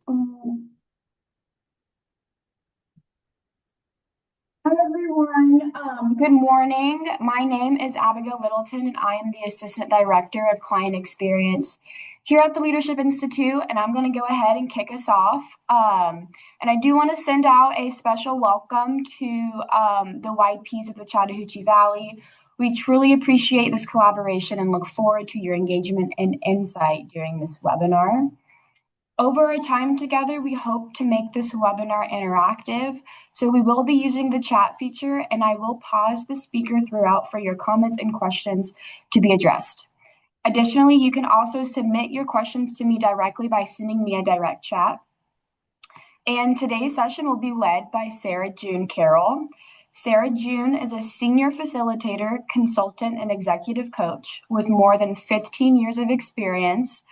Um, Hi everyone. Good morning. My name is Abigail Littleton, and I am the Assistant Director of Client Experience here at the Leadership Institute. And I'm going to go ahead and kick us off. And I do want to send out a special welcome to the White Peas of the Chattahoochee Valley. We truly appreciate this collaboration and look forward to your engagement and insight during this webinar. Over our time together, we hope to make this webinar interactive, so we will be using the chat feature, and I will pause the speaker throughout for your comments and questions to be addressed. Additionally, you can also submit your questions to me directly by sending me a direct chat. And today's session will be led by Sarah June Carroll. Sarah June is a senior facilitator, consultant, and executive coach with more than 15 years of experience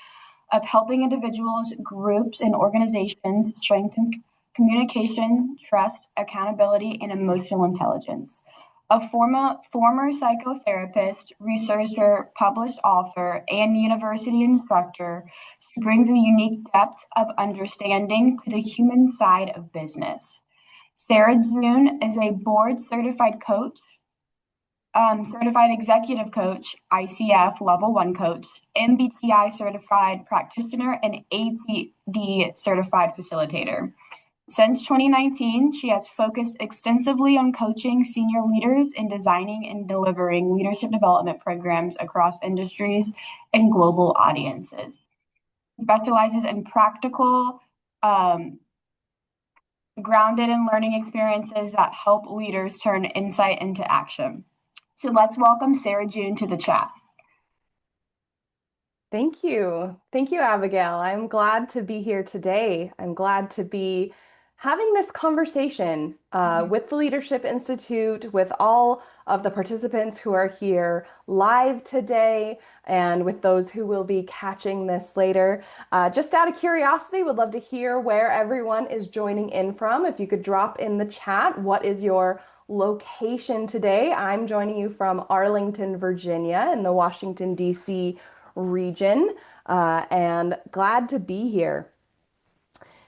of helping individuals, groups, and organizations strengthen communication, trust, accountability, and emotional intelligence. A former psychotherapist, researcher, published author, and university instructor, she brings a unique depth of understanding to the human side of business. Sarah June is a board certified coach, certified executive coach, ICF level one coach, MBTI certified practitioner, and ATD certified facilitator. Since 2019, she has focused extensively on coaching senior leaders in designing and delivering leadership development programs across industries and global audiences. She specializes in practical, grounded in learning experiences that help leaders turn insight into action. So let's welcome Sarah June to the chat. Thank you. Thank you, Abigail. I'm glad to be here today. I'm glad to be having this conversation with the Leadership Institute, with all of the participants who are here live today, and with those who will be catching this later. Just out of curiosity, would love to hear where everyone is joining in from. If you could drop in the chat, what is your location today? I'm joining you from Arlington, Virginia, in the Washington, D.C. region, and glad to be here.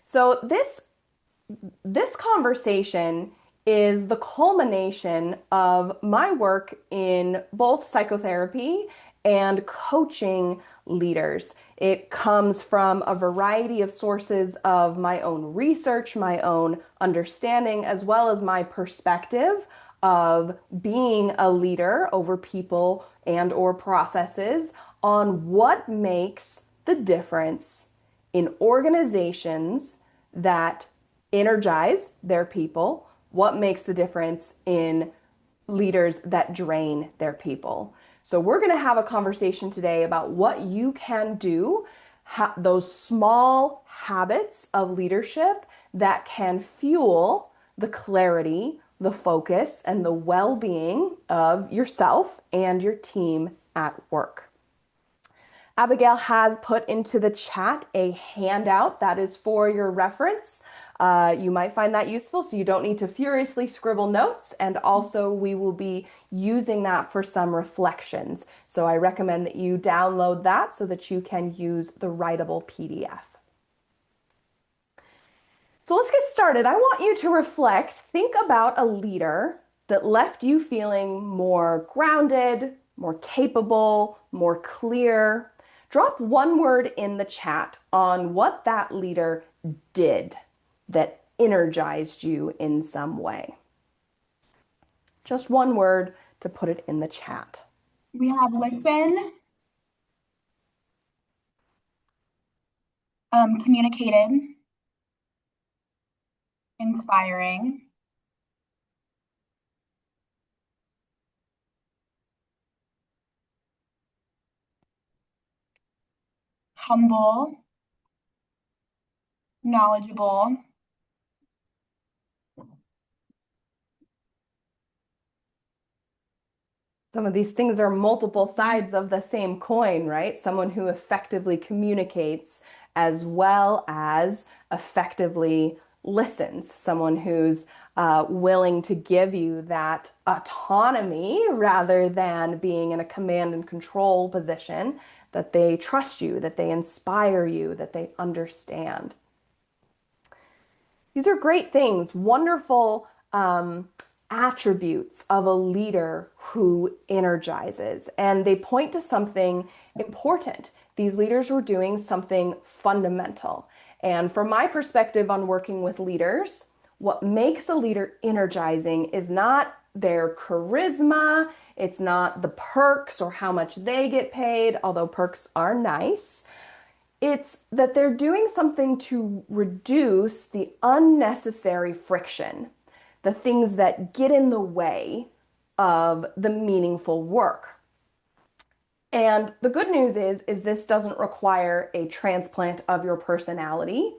So this conversation is the culmination of my work in both psychotherapy and coaching leaders. It comes from a variety of sources of my own research, my own understanding, as well as my perspective of being a leader over people and or processes on what makes the difference in organizations that energize their people, what makes the difference in leaders that drain their people. So we're going to have a conversation today about what you can do, those small habits of leadership that can fuel the clarity, the focus, and the well-being of yourself and your team at work. Abigail has put into the chat a handout that is for your reference. You might find that useful, so you don't need to furiously scribble notes. And also, we will be using that for some reflections. So I recommend that you download that so that you can use the writable PDF. So let's get started. I want you to reflect, think about a leader that left you feeling more grounded, more capable, more clear. Drop one word in the chat on what that leader did that energized you in some way. Just one word to put it in the chat. We have listen, communicated, inspiring, humble, knowledgeable, Some of these things are multiple sides of the same coin, right? Someone who effectively communicates as well as effectively listens, someone who's willing to give you that autonomy rather than being in a command and control position, that they trust you, that they inspire you, that they understand. These are great things, wonderful attributes of a leader who energizes, and they point to something important. These leaders were doing something fundamental. And from my perspective on working with leaders, what makes a leader energizing is not their charisma, it's not the perks or how much they get paid, although perks are nice. It's that they're doing something to reduce the unnecessary friction, the things that get in the way of the meaningful work. And the good news is this doesn't require a transplant of your personality.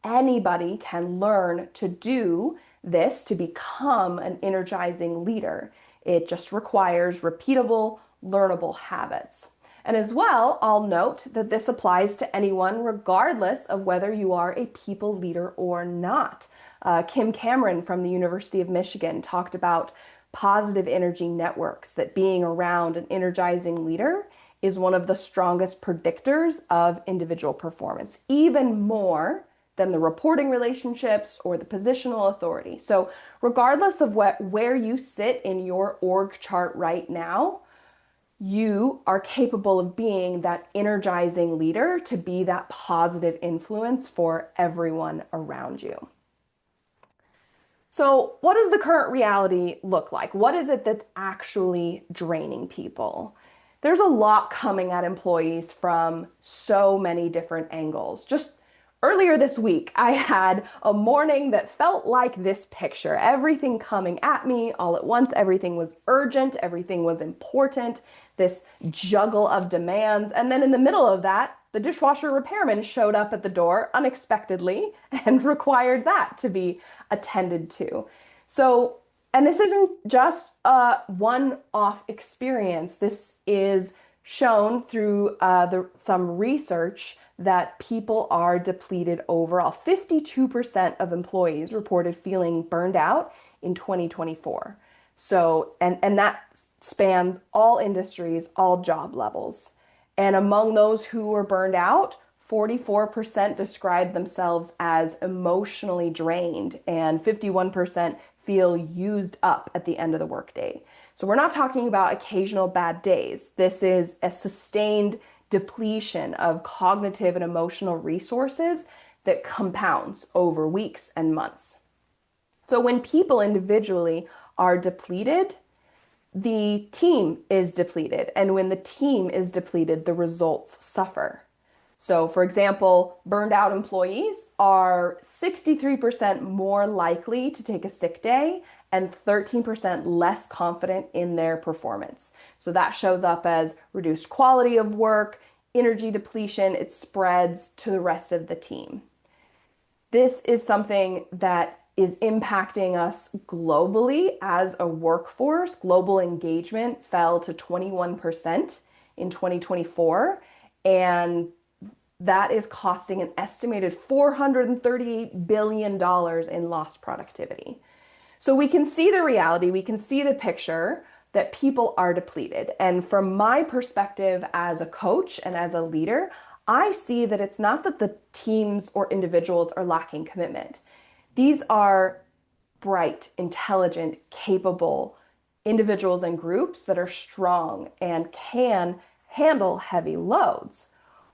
Anybody can learn to do this to become an energizing leader. It just requires repeatable, learnable habits. And as well, I'll note that this applies to anyone regardless of whether you are a people leader or not. Kim Cameron from the University of Michigan talked about positive energy networks, that being around an energizing leader is one of the strongest predictors of individual performance, even more than the reporting relationships or the positional authority. So, regardless of where you sit in your org chart right now, you are capable of being that energizing leader to be that positive influence for everyone around you. So, what does the current reality look like? What is it that's actually draining people? There's a lot coming at employees from so many different angles. Just earlier this week, I had a morning that felt like this picture. Everything coming at me all at once, everything was urgent, everything was important, this juggle of demands. And then in the middle of that, the dishwasher repairman showed up at the door unexpectedly and required that to be attended to. So, and this isn't just a one-off experience. This is shown through some research that people are depleted overall. 52% of employees reported feeling burned out in 2024. So, and that spans all industries, all job levels. And among those who were burned out, 44% described themselves as emotionally drained, and 51% feel used up at the end of the workday. So we're not talking about occasional bad days. This is a sustained depletion of cognitive and emotional resources that compounds over weeks and months. So when people individually are depleted, the team is depleted. And when the team is depleted, the results suffer. So, for example, burned out employees are 63% more likely to take a sick day and 13% less confident in their performance. So, that shows up as reduced quality of work, energy depletion, it spreads to the rest of the team. This is something that is impacting us globally as a workforce. Global engagement fell to 21% in 2024, and that is costing an estimated $438 billion in lost productivity. So we can see the reality, we can see the picture that people are depleted. And from my perspective as a coach and as a leader, I see that it's not that the teams or individuals are lacking commitment. These are bright, intelligent, capable individuals and groups that are strong and can handle heavy loads.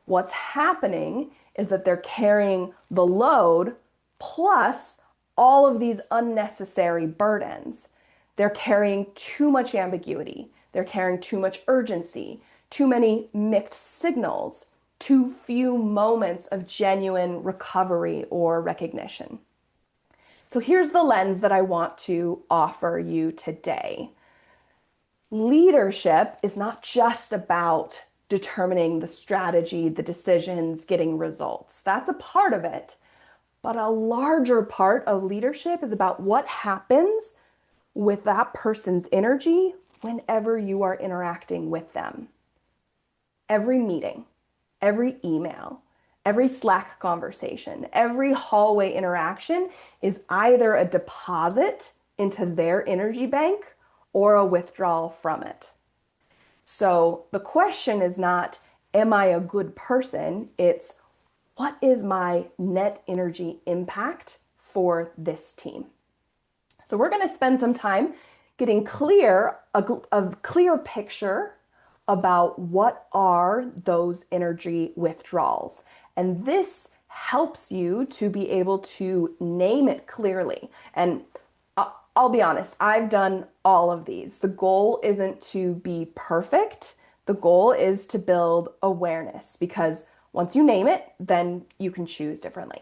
What's happening is that they're carrying the load plus all of these unnecessary burdens. They're carrying too much ambiguity. They're carrying too much urgency, too many mixed signals, too few moments of genuine recovery or recognition. So here's the lens that I want to offer you today. Leadership is not just about determining the strategy, the decisions, getting results. That's a part of it. But a larger part of leadership is about what happens with that person's energy whenever you are interacting with them. Every meeting, every email, every Slack conversation, every hallway interaction is either a deposit into their energy bank or a withdrawal from it. So the question is not, am I a good person? It's, what is my net energy impact for this team. So we're going to spend some time getting a clear picture about what are those energy withdrawals. And this helps you to be able to name it clearly. And I'll be honest, I've done all of these. The goal isn't to be perfect. The goal is to build awareness because once you name it, then you can choose differently.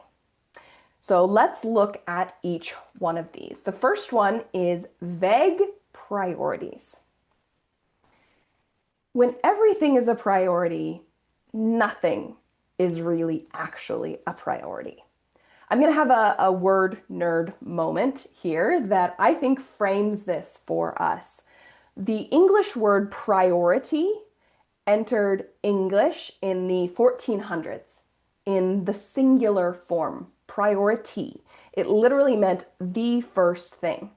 So let's look at each one of these. The first one is vague priorities. When everything is a priority, nothing is really actually a priority. I'm going to have a word nerd moment here that I think frames this for us. The English word priority entered English in the 1400s in the singular form, priority. It literally meant the first thing.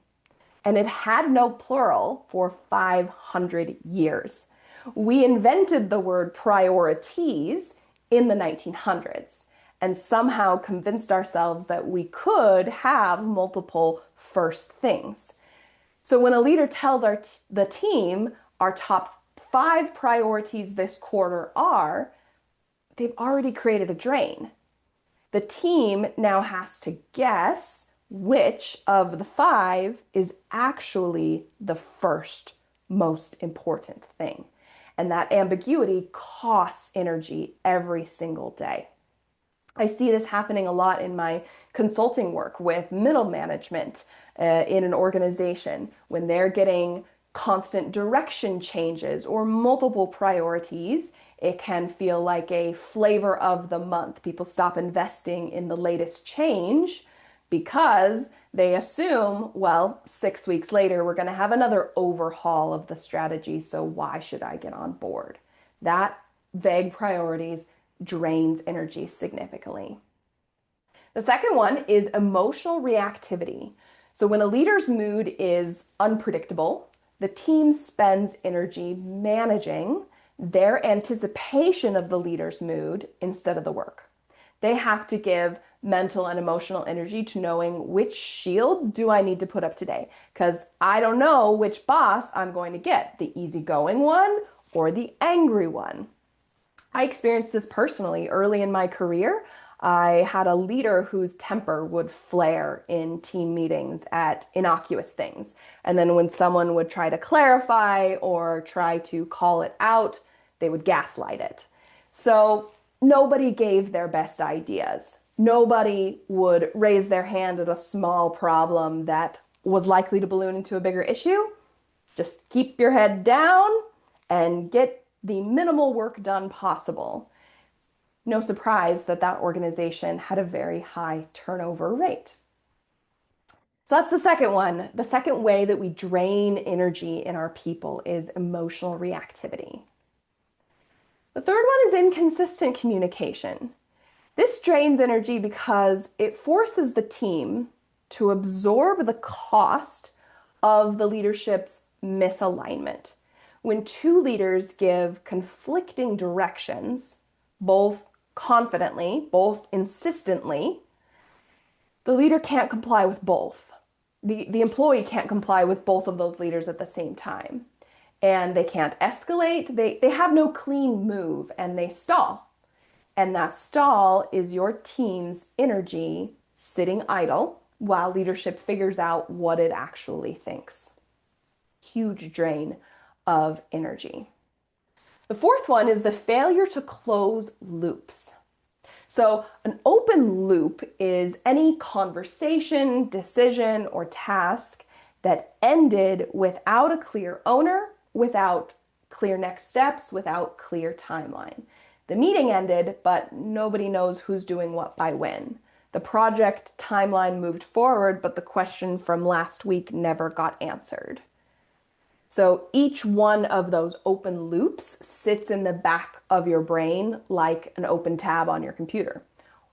And it had no plural for 500 years. We invented the word priorities in the 1900s and somehow convinced ourselves that we could have multiple first things. So when a leader tells the team our top 5 priorities this quarter are, they've already created a drain. The team now has to guess which of the 5 is actually the first most important thing. And that ambiguity costs energy every single day. I see this happening a lot in my consulting work with middle management in an organization when they're getting constant direction changes or multiple priorities. It can feel like a flavor of the month. People stop investing in the latest change because they assume, well, 6 weeks later, we're going to have another overhaul of the strategy, so why should I get on board? That vague priorities drains energy significantly. The second one is emotional reactivity. So when a leader's mood is unpredictable, the team spends energy managing their anticipation of the leader's mood instead of the work. They have to give mental and emotional energy to knowing which shield do I need to put up today, because I don't know which boss I'm going to get, the easygoing one or the angry one. I experienced this personally early in my career. I had a leader whose temper would flare in team meetings at innocuous things. And then when someone would try to clarify or try to call it out, they would gaslight it. So nobody gave their best ideas. Nobody would raise their hand at a small problem that was likely to balloon into a bigger issue. Just keep your head down and get the minimal work done possible. No surprise that that organization had a very high turnover rate. So that's the second one. The second way that we drain energy in our people is emotional reactivity. The third one is inconsistent communication. This drains energy because it forces the team to absorb the cost of the leadership's misalignment. When 2 leaders give conflicting directions, both confidently, both insistently, the leader can't comply with both. The employee can't comply with both of those leaders at the same time. And they can't escalate. They have no clean move and they stall. And that stall is your team's energy sitting idle while leadership figures out what it actually thinks. Huge drain of energy. The fourth one is the failure to close loops. So an open loop is any conversation, decision, or task that ended without a clear owner, without clear next steps, without clear timeline. The meeting ended, but nobody knows who's doing what by when. The project timeline moved forward, but the question from last week never got answered. So each one of those open loops sits in the back of your brain like an open tab on your computer.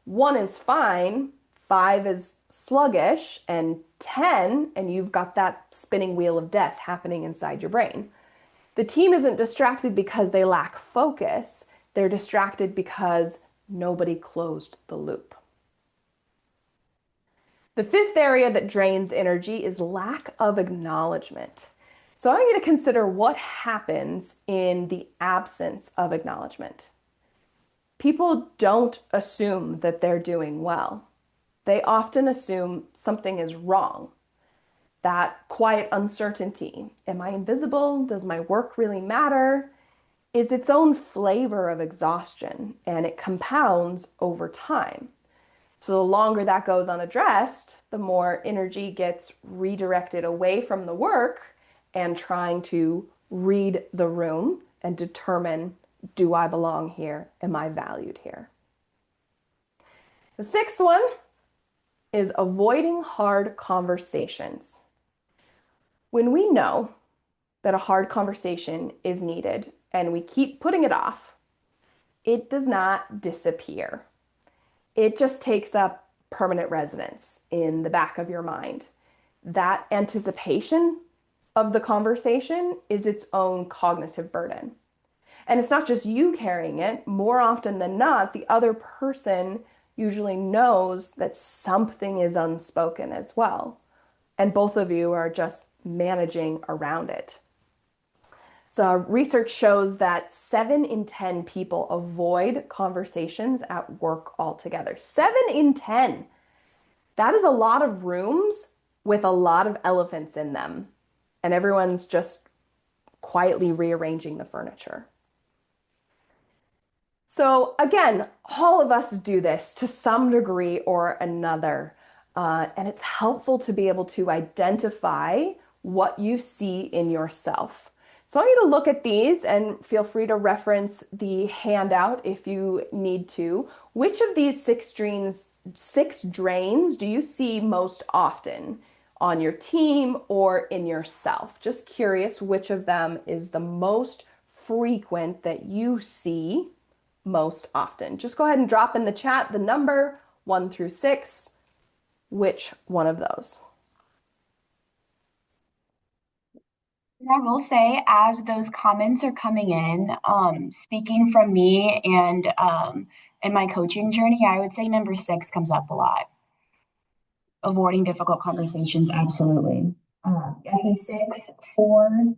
1 is fine, 5 is sluggish, and 10, and you've got that spinning wheel of death happening inside your brain. The team isn't distracted because they lack focus. They're distracted because nobody closed the loop. The fifth area that drains energy is lack of acknowledgement. So I want you to consider what happens in the absence of acknowledgement. People don't assume that they're doing well. They often assume something is wrong. That quiet uncertainty. Am I invisible? Does my work really matter? Is its own flavor of exhaustion, and it compounds over time. So the longer that goes unaddressed, the more energy gets redirected away from the work and trying to read the room and determine, do I belong here? Am I valued here? The sixth one is avoiding hard conversations. When we know that a hard conversation is needed and we keep putting it off, it does not disappear. It just takes up permanent residence in the back of your mind. That anticipation of the conversation is its own cognitive burden. And it's not just you carrying it. More often than not, the other person usually knows that something is unspoken as well. And both of you are just managing around it. So, research shows that 7 in 10 people avoid conversations at work altogether. 7 in 10. That is a lot of rooms with a lot of elephants in them. And everyone's just quietly rearranging the furniture. So, again, all of us do this to some degree or another. And it's helpful to be able to identify what you see in yourself. So I want you to look at these and feel free to reference the handout if you need to. Which of these six drains do you see most often on your team or in yourself? Just curious which of them is the most frequent that you see most often. Just go ahead and drop in the chat the number 1 through 6, which one of those. And I will say, as those comments are coming in, speaking from me and in my coaching journey, I would say number 6 comes up a lot. Avoiding difficult conversations, absolutely. I think 6, 4.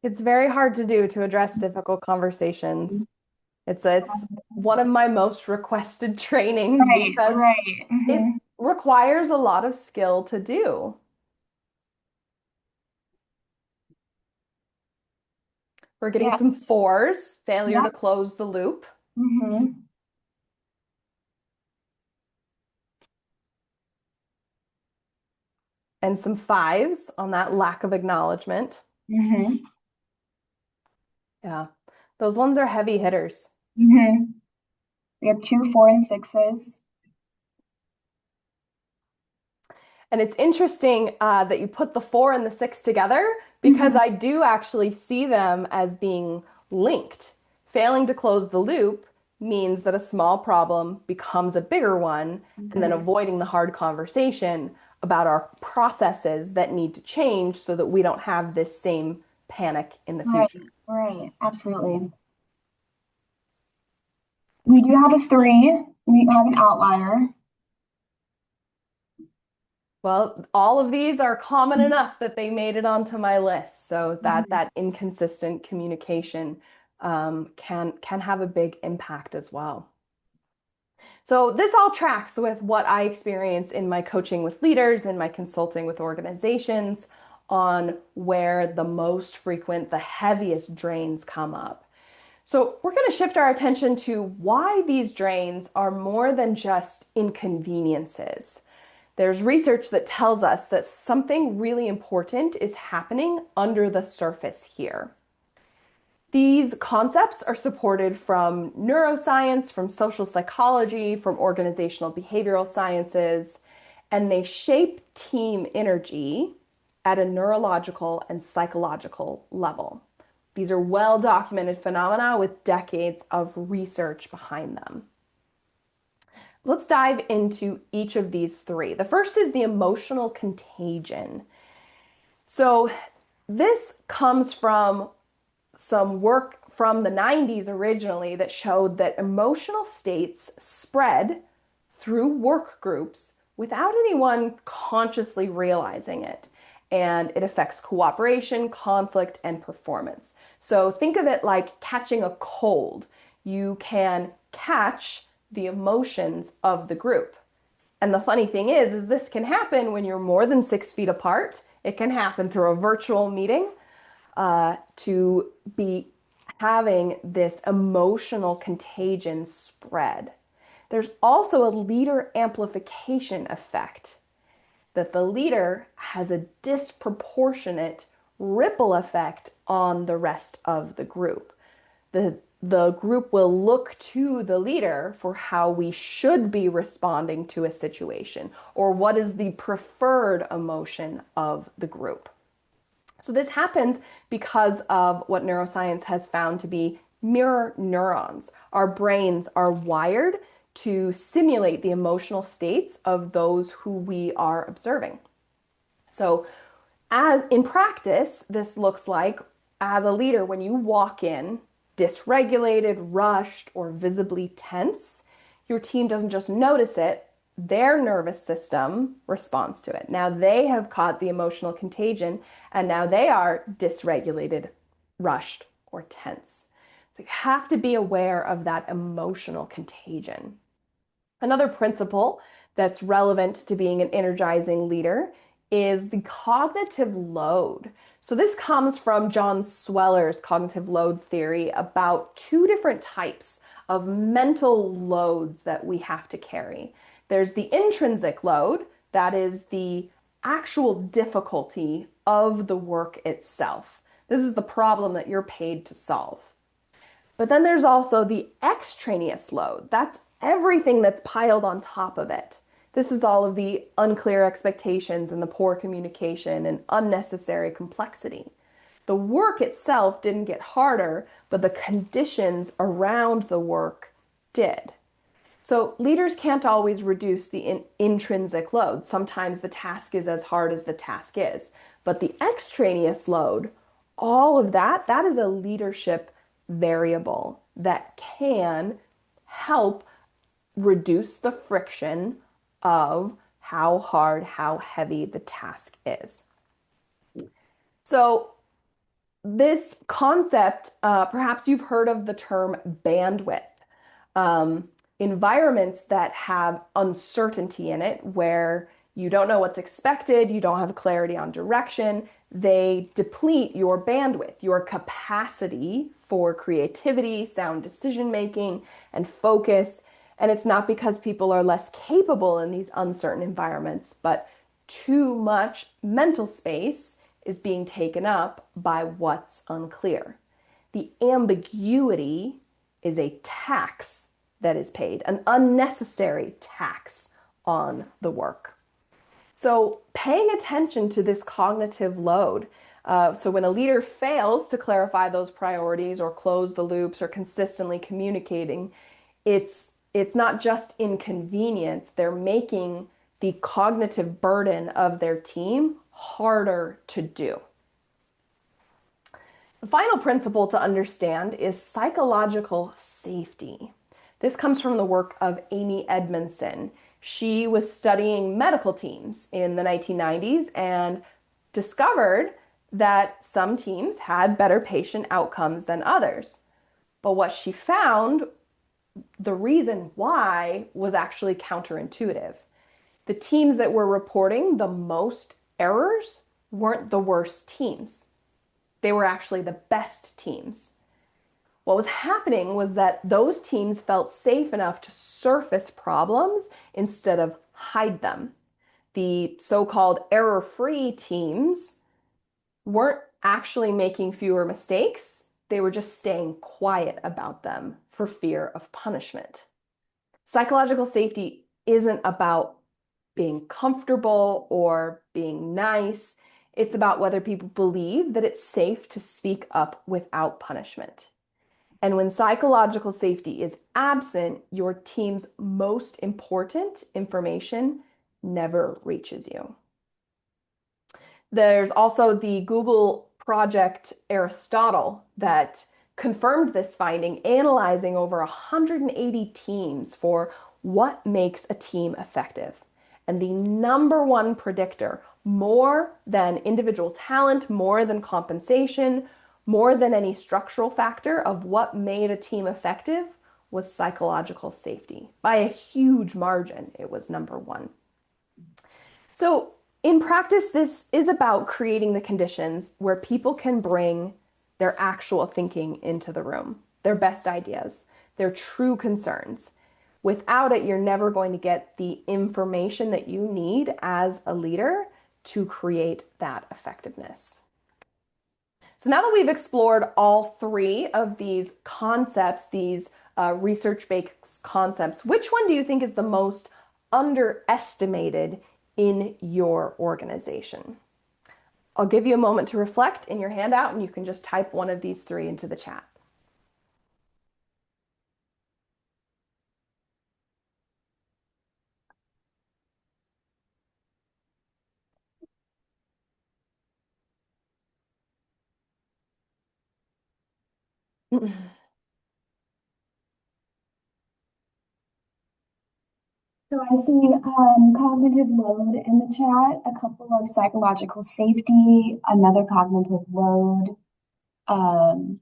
It's very hard to do to address difficult conversations. It's one of my most requested trainings Right, because right. it requires a lot of skill to do. We're getting some Yes. 4s, failure to Yep. close the loop, Mm-hmm. and some 5s on that lack of acknowledgement. Mm-hmm. Yeah, those ones are heavy hitters. Mm-hmm. We have 2, 4, and 6s. And it's interesting that you put the 4 and the 6 together because Mm-hmm. I do actually see them as being linked. Failing to close the loop means that a small problem becomes a bigger one, and then Mm-hmm. avoiding the hard conversation about our processes that need to change so that we don't have this same panic in the Right, future. right. Absolutely. We do have a 3. We have an outlier. Well, all of these are common enough that they made it onto my list. So Mhm. that inconsistent communication can have a big impact as well. So this all tracks with what I experience in my coaching with leaders and my consulting with organizations on where the most frequent, the heaviest drains come up. So we're going to shift our attention to why these drains are more than just inconveniences. There's research that tells us that something really important is happening under the surface here. These concepts are supported from neuroscience, from social psychology, from organizational behavioral sciences, and they shape team energy at a neurological and psychological level. These are well documented phenomena with decades of research behind them. Let's dive into each of these 3. The first is the emotional contagion. So, this comes from some work from the 90s originally that showed that emotional states spread through work groups without anyone consciously realizing it. And it affects cooperation, conflict, and performance. So think of it like catching a cold. You can catch the emotions of the group. And the funny thing is this can happen when you're more than 6 feet apart. It can happen through a virtual meeting to be having this emotional contagion spread. There's also a leader amplification effect that the leader has a disproportionate ripple effect on the rest of the group. The group will look to the leader for how we should be responding to a situation or what is the preferred emotion of the group. So this happens because of what neuroscience has found to be mirror neurons. Our brains are wired to simulate the emotional states of those who we are observing. So as in practice, this looks like as a leader, when you walk in dysregulated, rushed, or visibly tense, your team doesn't just notice it, their nervous system responds to it. Now they have caught the emotional contagion and now they are dysregulated, rushed, or tense. So you have to be aware of that emotional contagion. Another principle that's relevant to being an energizing leader is the cognitive load. So this comes from John Sweller's cognitive load theory about two different types of mental loads that we have to carry. There's the intrinsic load, that is the actual difficulty of the work itself. This is the problem that you're paid to solve. But then there's also the extraneous load. That's everything that's piled on top of it. This is all of the unclear expectations and the poor communication and unnecessary complexity. The work itself didn't get harder, but the conditions around the work did. So leaders can't always reduce the intrinsic load. Sometimes the task is as hard as the task is. But the extraneous load, all of that, that is a leadership variable that can help reduce the friction of how hard, how heavy the task is. So this concept, perhaps you've heard of the term bandwidth. Um, Environments that have uncertainty in it, where you don't know what's expected, you don't have clarity on direction, they deplete your bandwidth, your capacity for creativity, sound decision making, and focus. And it's not because people are less capable in these uncertain environments, but too much mental space is being taken up by what's unclear. The ambiguity is a tax that is paid, an unnecessary tax on the work. So paying attention to this cognitive load. So when a leader fails to clarify those priorities or close the loops or consistently communicating, it's not just inconvenience. They're making the cognitive burden of their team harder to do. The final principle to understand is psychological safety. This comes from the work of Amy Edmondson. She was studying medical teams in the 1990s and discovered that some teams had better patient outcomes than others. But what she found, the reason why, was actually counterintuitive. The teams that were reporting the most errors weren't the worst teams. They were actually the best teams. What was happening was that those teams felt safe enough to surface problems instead of hide them. The so-called error-free teams weren't actually making fewer mistakes. They were just staying quiet about them for fear of punishment. Psychological safety isn't about being comfortable or being nice. It's about whether people believe that it's safe to speak up without punishment. And when psychological safety is absent, your team's most important information never reaches you. There's also the Google project Aristotle that confirmed this finding, analyzing over 180 teams for what makes a team effective. And the number one predictor, more than individual talent, more than compensation, more than any structural factor of what made a team effective, was psychological safety. By a huge margin, it was number one. So, in practice, this is about creating the conditions where people can bring their actual thinking into the room, their best ideas, their true concerns. Without it, you're never going to get the information that you need as a leader to create that effectiveness. So now that we've explored all three of these concepts, these research-based concepts, which one do you think is the most underestimated in your organization? I'll give you a moment to reflect in your handout, and you can just type one of these three into the chat. So I see cognitive load in the chat, a couple of psychological safety, another cognitive load, um,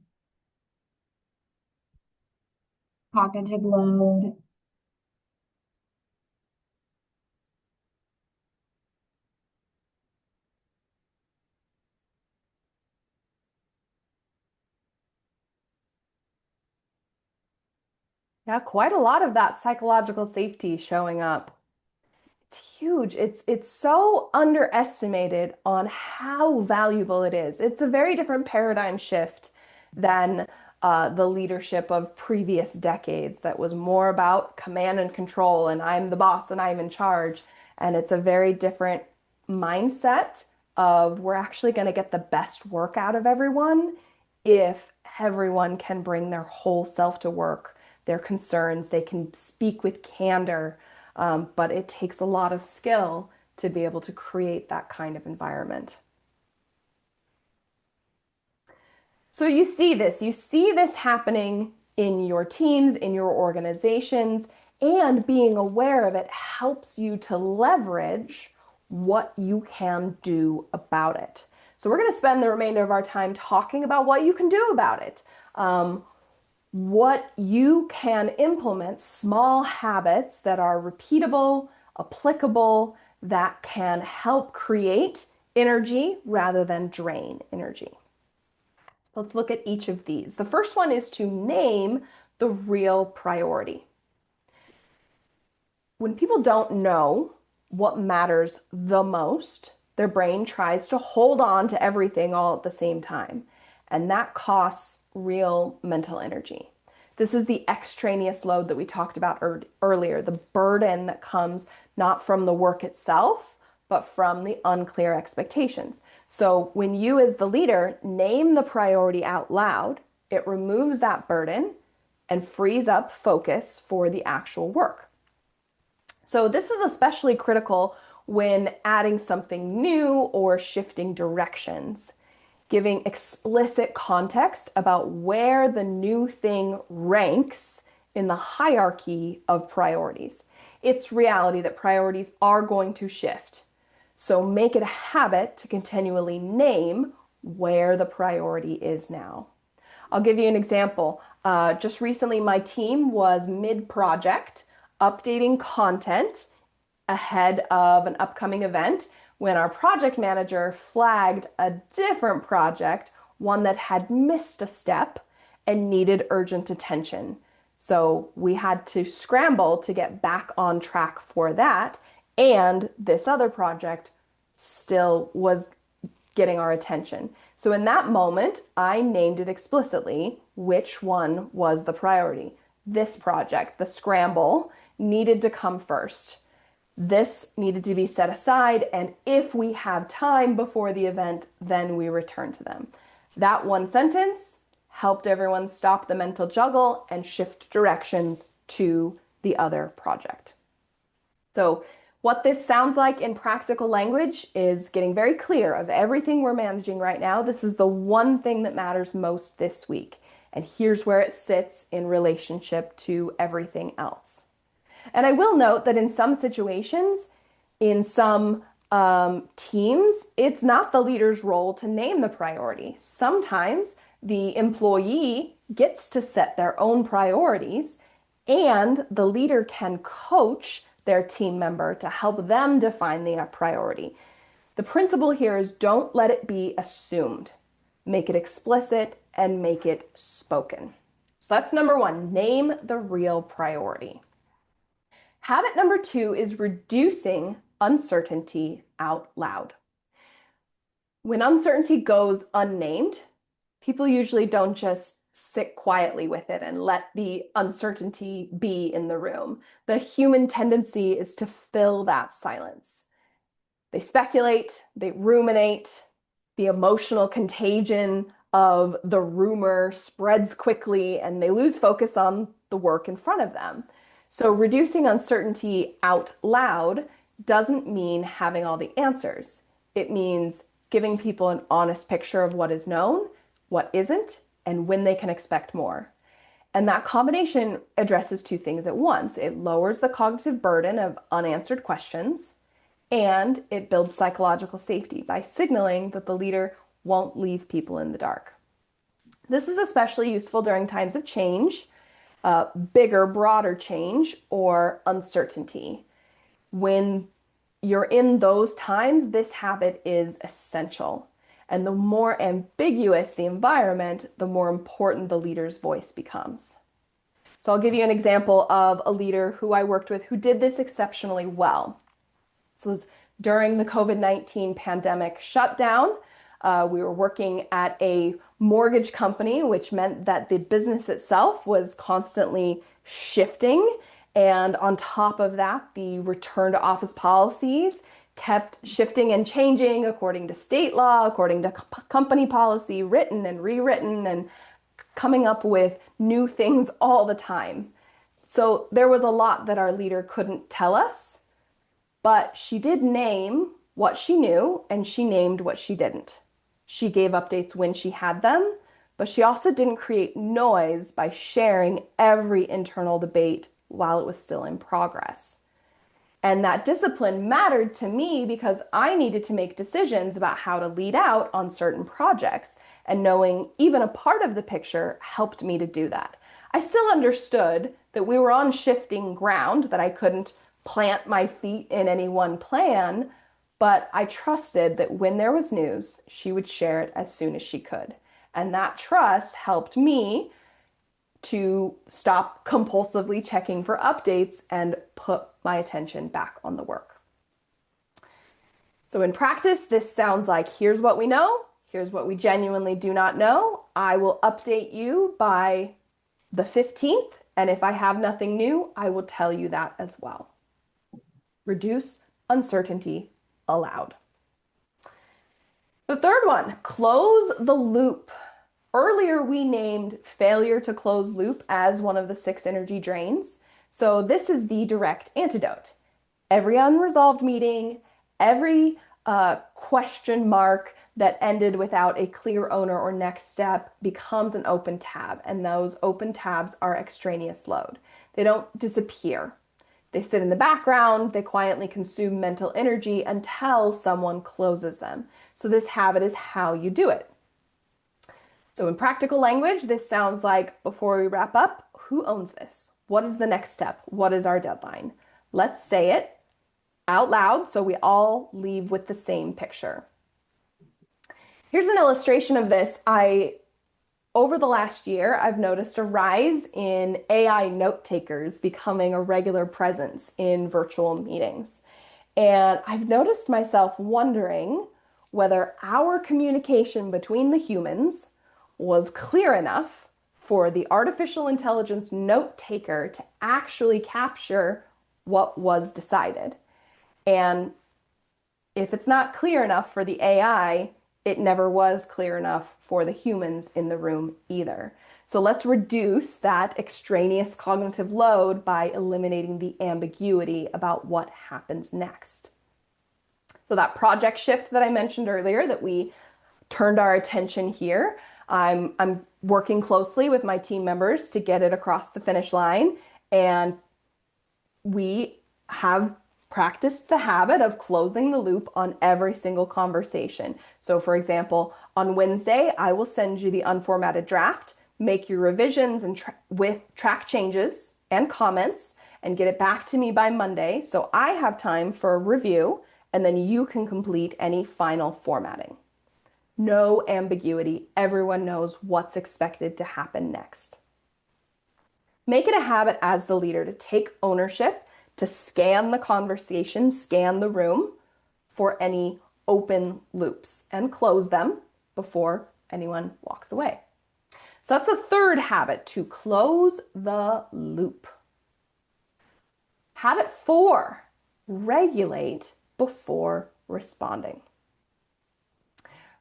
cognitive load. Yeah, quite a lot of that psychological safety showing up. It's huge. It's so underestimated on how valuable it is. It's a very different paradigm shift than the leadership of previous decades that was more about command and control and I'm the boss and I'm in charge. And it's a very different mindset of we're actually going to get the best work out of everyone if everyone can bring their whole self to work, their concerns, they can speak with candor, but it takes a lot of skill to be able to create that kind of environment. So you see this happening in your teams, in your organizations, and being aware of it helps you to leverage what you can do about it. So we're going to spend the remainder of our time talking about what you can do about it. What you can implement, small habits that are repeatable, applicable, that can help create energy rather than drain energy. Let's look at each of these. The first one is to name the real priority. When people don't know what matters the most, their brain tries to hold on to everything all at the same time, and that costs real mental energy. This is the extraneous load that we talked about earlier, the burden that comes not from the work itself, but from the unclear expectations. So when you, as the leader, name the priority out loud, it removes that burden and frees up focus for the actual work. So this is especially critical when adding something new or shifting directions, giving explicit context about where the new thing ranks in the hierarchy of priorities. It's reality that priorities are going to shift. So make it a habit to continually name where the priority is now. I'll give you an example. Just recently, my team was mid-project updating content ahead of an upcoming event when our project manager flagged a different project, one that had missed a step and needed urgent attention. So we had to scramble to get back on track for that. And this other project still was getting our attention. So in that moment, I named it explicitly which one was the priority. This project, the scramble, needed to come first. This needed to be set aside, and if we have time before the event, then we return to them. That one sentence helped everyone stop the mental juggle and shift directions to the other project. So what this sounds like in practical language is getting very clear of everything we're managing right now. This is the one thing that matters most this week. And here's where it sits in relationship to everything else. And I will note that in some situations, in some teams, it's not the leader's role to name the priority. Sometimes the employee gets to set their own priorities, and the leader can coach their team member to help them define the priority. The principle here is don't let it be assumed. Make it explicit and make it spoken. So that's number one, name the real priority. Habit number two is reducing uncertainty out loud. When uncertainty goes unnamed, people usually don't just sit quietly with it and let the uncertainty be in the room. The human tendency is to fill that silence. They speculate, they ruminate, the emotional contagion of the rumor spreads quickly, and they lose focus on the work in front of them. So reducing uncertainty out loud doesn't mean having all the answers. It means giving people an honest picture of what is known, what isn't, and when they can expect more. And that combination addresses two things at once. It lowers the cognitive burden of unanswered questions, and it builds psychological safety by signaling that the leader won't leave people in the dark. This is especially useful during times of change, bigger, broader change, or uncertainty. When you're in those times, this habit is essential. And the more ambiguous the environment, the more important the leader's voice becomes. So I'll give you an example of a leader who I worked with who did this exceptionally well. This was during the COVID-19 pandemic shutdown. We were working at a mortgage company, which meant that the business itself was constantly shifting. And on top of that, the return to office policies kept shifting and changing according to state law, according to company policy, written and rewritten, and coming up with new things all the time. So there was a lot that our leader couldn't tell us, but she did name what she knew and she named what she didn't. She gave updates when she had them, but she also didn't create noise by sharing every internal debate while it was still in progress. And that discipline mattered to me because I needed to make decisions about how to lead out on certain projects. And knowing even a part of the picture helped me to do that. I still understood that we were on shifting ground, that I couldn't plant my feet in any one plan, but I trusted that when there was news, she would share it as soon as she could. And that trust helped me to stop compulsively checking for updates and put my attention back on the work. So in practice, this sounds like here's what we know, here's what we genuinely do not know. I will update you by the 15th, and if I have nothing new, I will tell you that as well. Reduce uncertainty aloud. The third one, close the loop. Earlier, we named failure to close loop as one of the 6 energy drains. So this is the direct antidote. Every unresolved meeting, every question mark that ended without a clear owner or next step becomes an open tab, and those open tabs are extraneous load. They don't disappear. They sit in the background, they quietly consume mental energy until someone closes them. So this habit is how you do it. So in practical language, this sounds like, before we wrap up, who owns this? What is the next step? What is our deadline? Let's say it out loud so we all leave with the same picture. Here's an illustration of this. Over the last year, I've noticed a rise in AI note takers becoming a regular presence in virtual meetings. And I've noticed myself wondering whether our communication between the humans was clear enough for the artificial intelligence note taker to actually capture what was decided. And if it's not clear enough for the AI, it never was clear enough for the humans in the room either. So let's reduce that extraneous cognitive load by eliminating the ambiguity about what happens next. So that project shift that I mentioned earlier, that we turned our attention here, I'm working closely with my team members to get it across the finish line. And we have practiced the habit of closing the loop on every single conversation. So, for example, on Wednesday, I will send you the unformatted draft, make your revisions and with track changes and comments, and get it back to me by Monday so I have time for review, and then you can complete any final formatting. No ambiguity. Everyone knows what's expected to happen next. Make it a habit as the leader to take ownership, to scan the conversation, scan the room for any open loops and close them before anyone walks away. So that's the third habit, to close the loop. Habit 4, regulate before responding.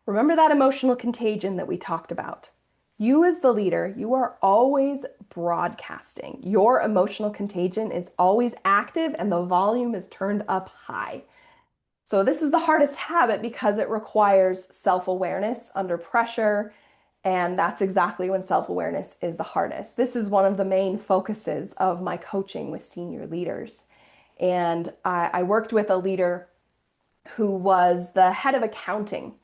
Remember that emotional contagion that we talked about. You as the leader, you are always broadcasting. Your emotional contagion is always active and the volume is turned up high. So this is the hardest habit because it requires self-awareness under pressure, and that's exactly when self-awareness is the hardest. This is one of the main focuses of my coaching with senior leaders. And I worked with a leader who was the head of accounting,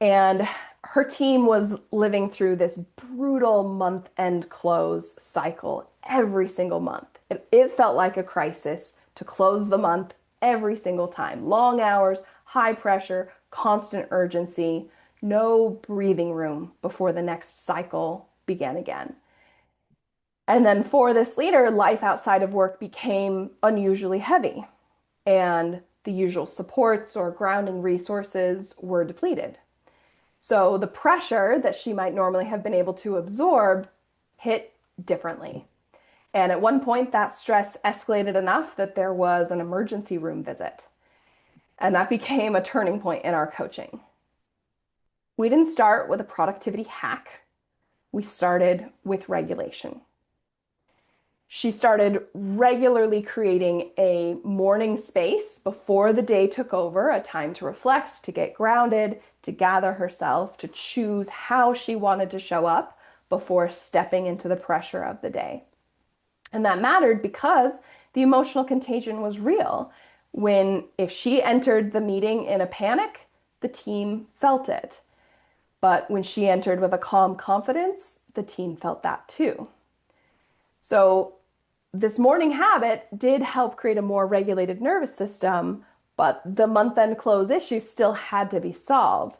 and her team was living through this brutal month-end close cycle every single month. It felt like a crisis to close the month every single time. Long hours, high pressure, constant urgency, no breathing room before the next cycle began again. And then for this leader, life outside of work became unusually heavy, and the usual supports or grounding resources were depleted. So the pressure that she might normally have been able to absorb hit differently. And at one point, that stress escalated enough that there was an emergency room visit. And that became a turning point in our coaching. We didn't start with a productivity hack. We started with regulation. She started regularly creating a morning space before the day took over, a time to reflect, to get grounded, to gather herself, to choose how she wanted to show up before stepping into the pressure of the day. And that mattered because the emotional contagion was real. If she entered the meeting in a panic, the team felt it. But when she entered with a calm confidence, the team felt that too. So this morning habit did help create a more regulated nervous system, but the month-end close issue still had to be solved.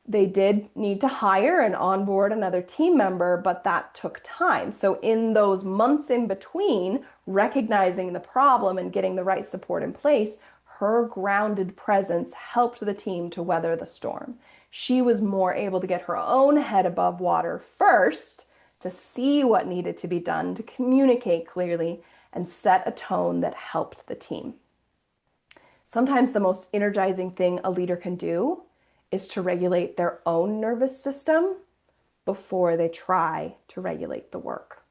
They did need to hire and onboard another team member, but that took time. So in those months in between, recognizing the problem and getting the right support in place, her grounded presence helped the team to weather the storm. She was more able to get her own head above water first, to see what needed to be done, to communicate clearly, and set a tone that helped the team. Sometimes the most energizing thing a leader can do is to regulate their own nervous system before they try to regulate the work.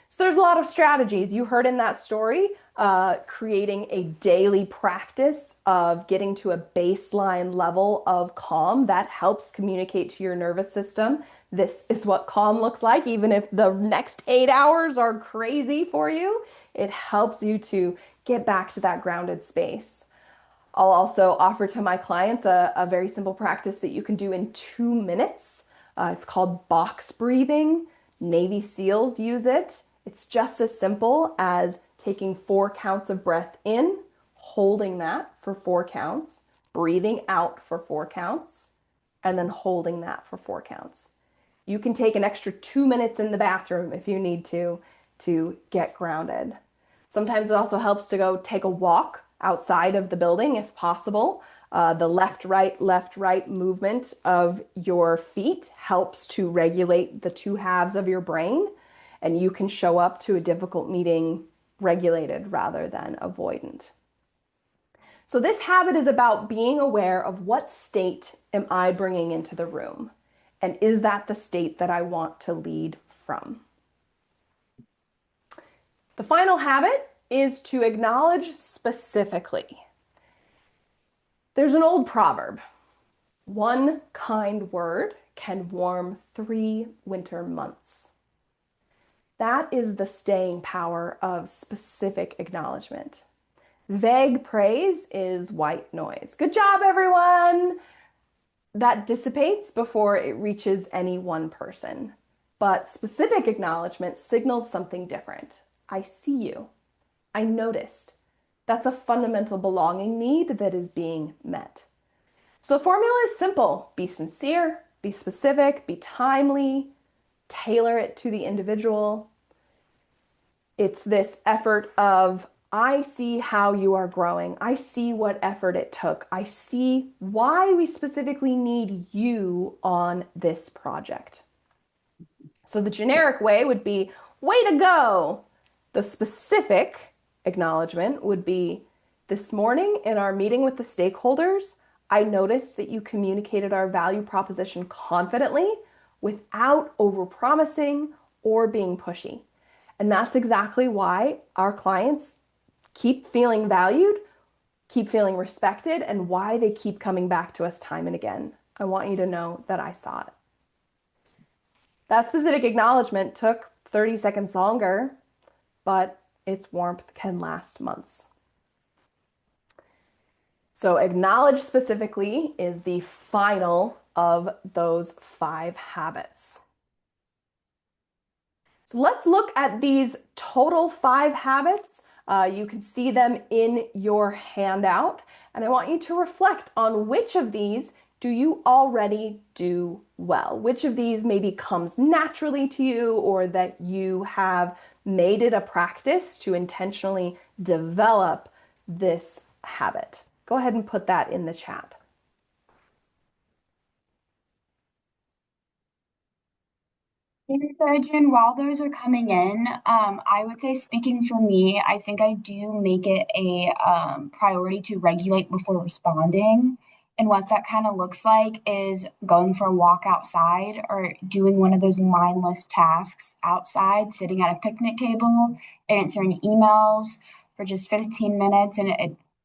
So there's a lot of strategies. You heard in that story, creating a daily practice of getting to a baseline level of calm that helps communicate to your nervous system. This is what calm looks like, even if the next 8 hours are crazy for you. It helps you to get back to that grounded space. I'll also offer to my clients a very simple practice that you can do in 2 minutes. It's called box breathing. Navy SEALs use it. It's just as simple as taking 4 counts of breath in, holding that for 4 counts, breathing out for 4 counts, and then holding that for 4 counts. You can take an extra 2 minutes in the bathroom if you need to get grounded. Sometimes it also helps to go take a walk outside of the building if possible. The left, right movement of your feet helps to regulate the two halves of your brain, and you can show up to a difficult meeting regulated rather than avoidant. So this habit is about being aware of what state am I bringing into the room, and is that the state that I want to lead from? The final habit is to acknowledge specifically. There's an old proverb: one kind word can warm 3 winter months. That is the staying power of specific acknowledgement. Vague praise is white noise. Good job, everyone! That dissipates before it reaches any one person. But specific acknowledgement signals something different. I see you. I noticed. That's a fundamental belonging need that is being met. So the formula is simple. Be sincere, be specific, be timely, tailor it to the individual. It's this effort of, I see how you are growing. I see what effort it took. I see why we specifically need you on this project. So the generic way would be, way to go. The specific acknowledgement would be, this morning in our meeting with the stakeholders, I noticed that you communicated our value proposition confidently without overpromising or being pushy. And that's exactly why our clients keep feeling valued, keep feeling respected, and why they keep coming back to us time and again. I want you to know that I saw it. That specific acknowledgement took 30 seconds longer, but its warmth can last months. So acknowledge specifically is the final of those 5 habits. So let's look at these total 5 habits. You can see them in your handout, and I want you to reflect on which of these do you already do well? Which of these maybe comes naturally to you, or that you have made it a practice to intentionally develop this habit? Go ahead and put that in the chat. Surgeon, while those are coming in, I would say, speaking for me, I think I do make it a priority to regulate before responding. And what that kind of looks like is going for a walk outside or doing one of those mindless tasks outside, sitting at a picnic table, answering emails for just 15 minutes. And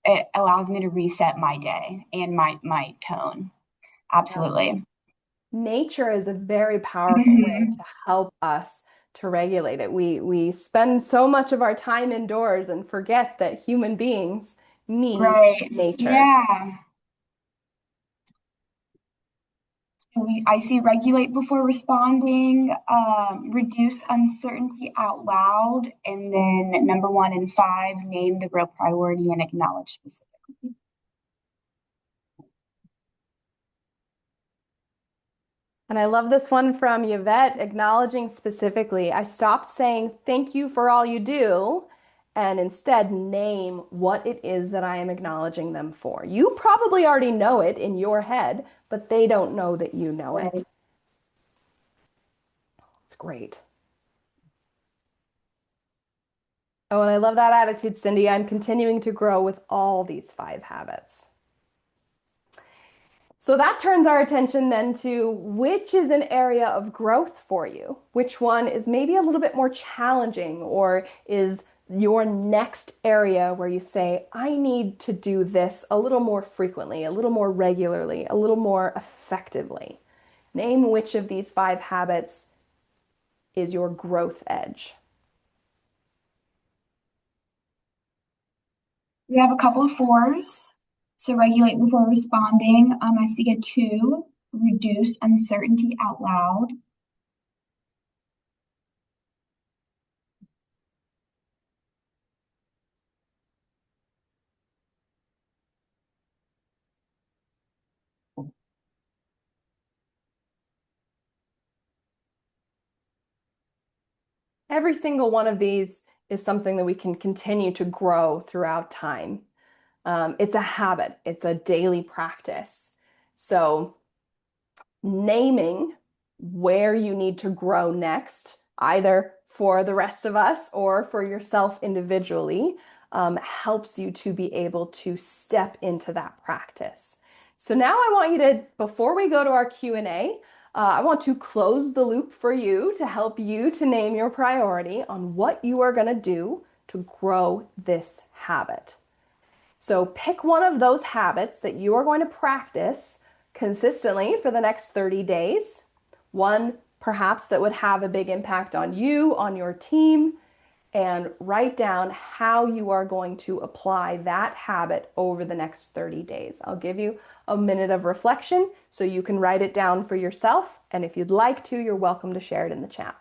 it allows me to reset my day and my tone. Absolutely. Nature is a very powerful way to help us to regulate it. We spend so much of our time indoors and forget that human beings need Right. nature. Yeah. I see regulate before responding, reduce uncertainty out loud, and then number 1 and 5, name the real priority and acknowledge specific. And I love this one from Yvette, acknowledging specifically. I stopped saying thank you for all you do and instead name what it is that I am acknowledging them for. You probably already know it in your head, but they don't know that you know it. Right. It's great. Oh, and I love that attitude, Cindy. I'm continuing to grow with all these 5 habits. So that turns our attention then to which is an area of growth for you? Which one is maybe a little bit more challenging, or is your next area where you say, I need to do this a little more frequently, a little more regularly, a little more effectively? Name which of these 5 habits is your growth edge. We have a couple of 4s. So regulate before responding. I see a 2, reduce uncertainty out loud. Every single one of these is something that we can continue to grow throughout time. It's a habit, it's a daily practice. So, naming where you need to grow next, either for the rest of us or for yourself individually, helps you to be able to step into that practice. So now I want you to, before we go to our Q&A, I want to close the loop for you to help you to name your priority on what you are going to do to grow this habit. So pick one of those habits that you are going to practice consistently for the next 30 days. One perhaps that would have a big impact on you, on your team, and write down how you are going to apply that habit over the next 30 days. I'll give you a minute of reflection so you can write it down for yourself. And if you'd like to, you're welcome to share it in the chat.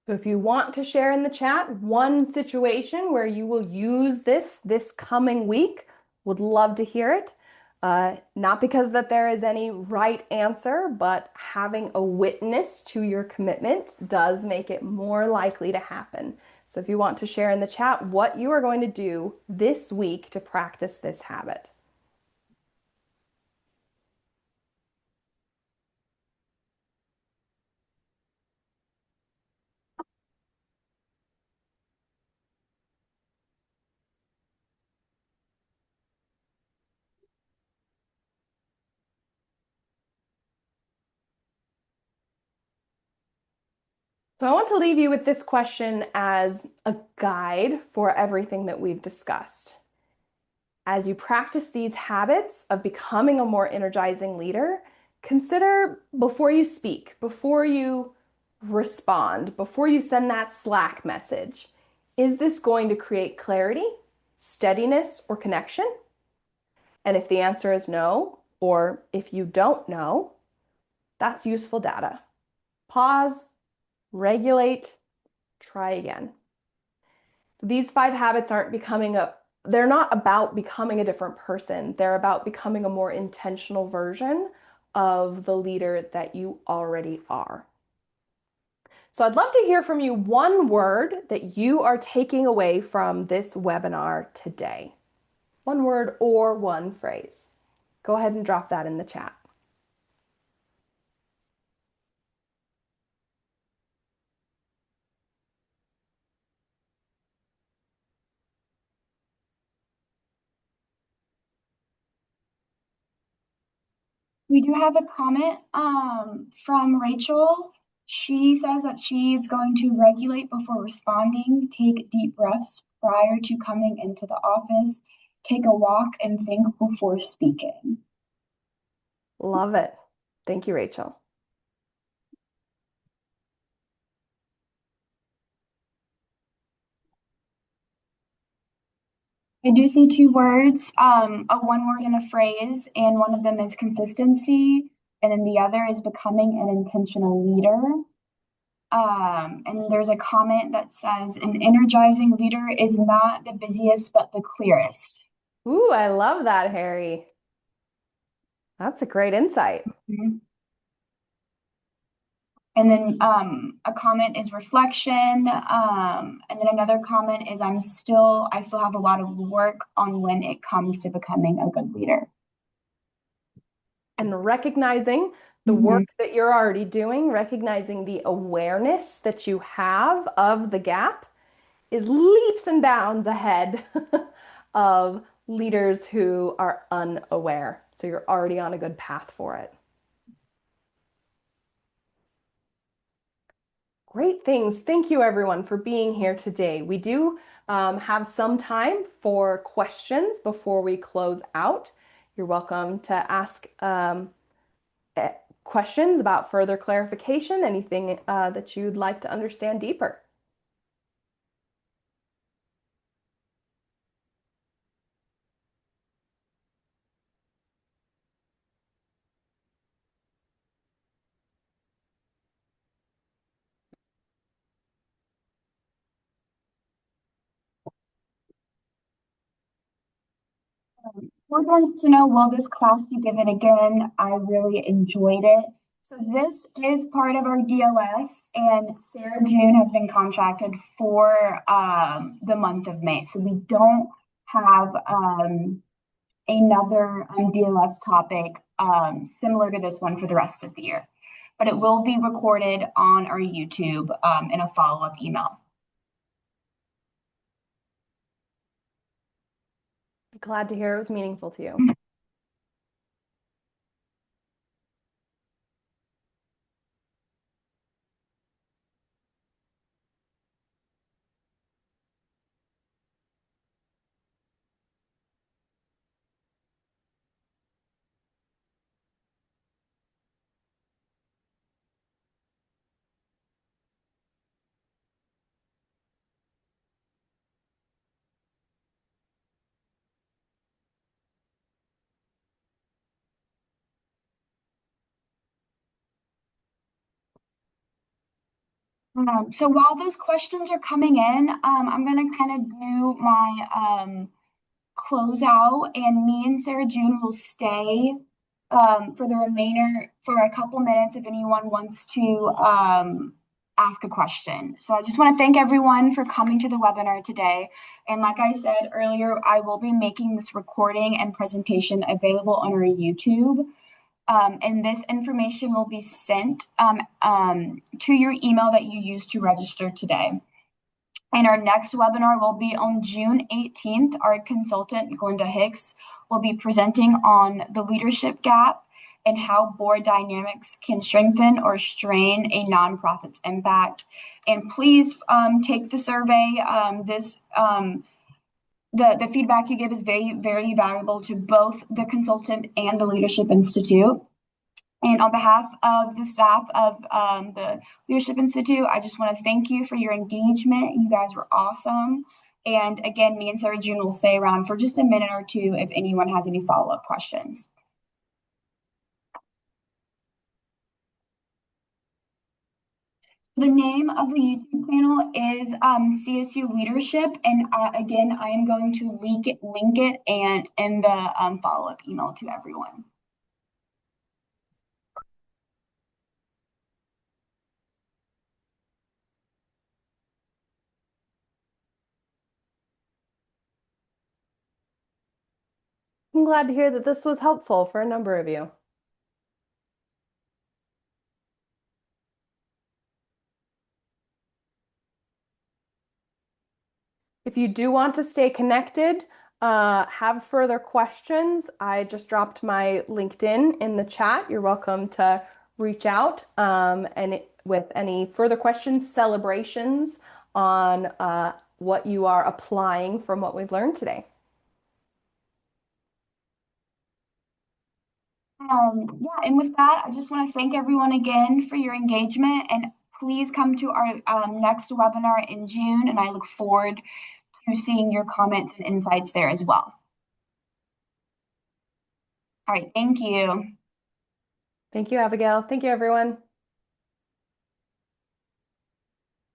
So if you want to share in the chat one situation where you will use this coming week, would love to hear it. Not because that there is any right answer, but having a witness to your commitment does make it more likely to happen. So if you want to share in the chat what you are going to do this week to practice this habit. So I want to leave you with this question as a guide for everything that we've discussed. As you practice these habits of becoming a more energizing leader, consider before you speak, before you respond, before you send that Slack message, is this going to create clarity, steadiness, or connection? And if the answer is no, or if you don't know, that's useful data. Pause, regulate, try again. These 5 habits they're not about becoming a different person. They're about becoming a more intentional version of the leader that you already are. So I'd love to hear from you one word that you are taking away from this webinar today. One word or one phrase. Go ahead and drop that in the chat. We do have a comment from Rachel. She says that she's going to regulate before responding, take deep breaths prior to coming into the office, take a walk, and think before speaking. Love it. Thank you, Rachel. I do see 2 words, a one word and a phrase, and one of them is consistency, and then the other is becoming an intentional leader. And there's a comment that says, an energizing leader is not the busiest, but the clearest. Ooh, I love that, Harry. That's a great insight. Mhm. And then a comment is reflection. And then another comment is I still have a lot of work on when it comes to becoming a good leader. And recognizing the work that you're already doing, recognizing the awareness that you have of the gap is leaps and bounds ahead of leaders who are unaware. So you're already on a good path for it. Great things. Thank you, everyone, for being here today. We do have some time for questions before we close out. You're welcome to ask questions about further clarification, anything that you'd like to understand deeper. Board wants to know, will this class be given again? I really enjoyed it. So this is part of our DLS, and Sarah June has been contracted for the month of May. So we don't have another DLS topic similar to this one for the rest of the year. But it will be recorded on our YouTube in a follow-up email. Glad to hear it was meaningful to you. So while those questions are coming in, I'm gonna kind of do my close out, and me and Sarah June will stay for the remainder for a couple minutes if anyone wants to ask a question. So I just want to thank everyone for coming to the webinar today. And like I said earlier, I will be making this recording and presentation available on our YouTube. And this information will be sent to your email that you used to register today. And our next webinar will be on June 18th. Our consultant, Glenda Hicks, will be presenting on the leadership gap and how board dynamics can strengthen or strain a nonprofit's impact. And please take the survey. The feedback you give is very, very valuable to both the consultant and the Leadership Institute. And on behalf of the staff of the Leadership Institute, I just want to thank you for your engagement. You guys were awesome. And again, me and Sarah June will stay around for just a minute or two if anyone has any follow-up questions. The name of the YouTube channel is CSU Leadership, and again, I am going to link it and in the follow-up email to everyone. I'm glad to hear that this was helpful for a number of you. If you do want to stay connected, have further questions, I just dropped my LinkedIn in the chat. You're welcome to reach out with any further questions, celebrations on what you are applying from what we've learned today. Yeah, and with that, I just want to thank everyone again for your engagement, and please come to our next webinar in June, and I look forward to seeing your comments and insights there as well. All right, thank you. Thank you, Abigail. Thank you, everyone.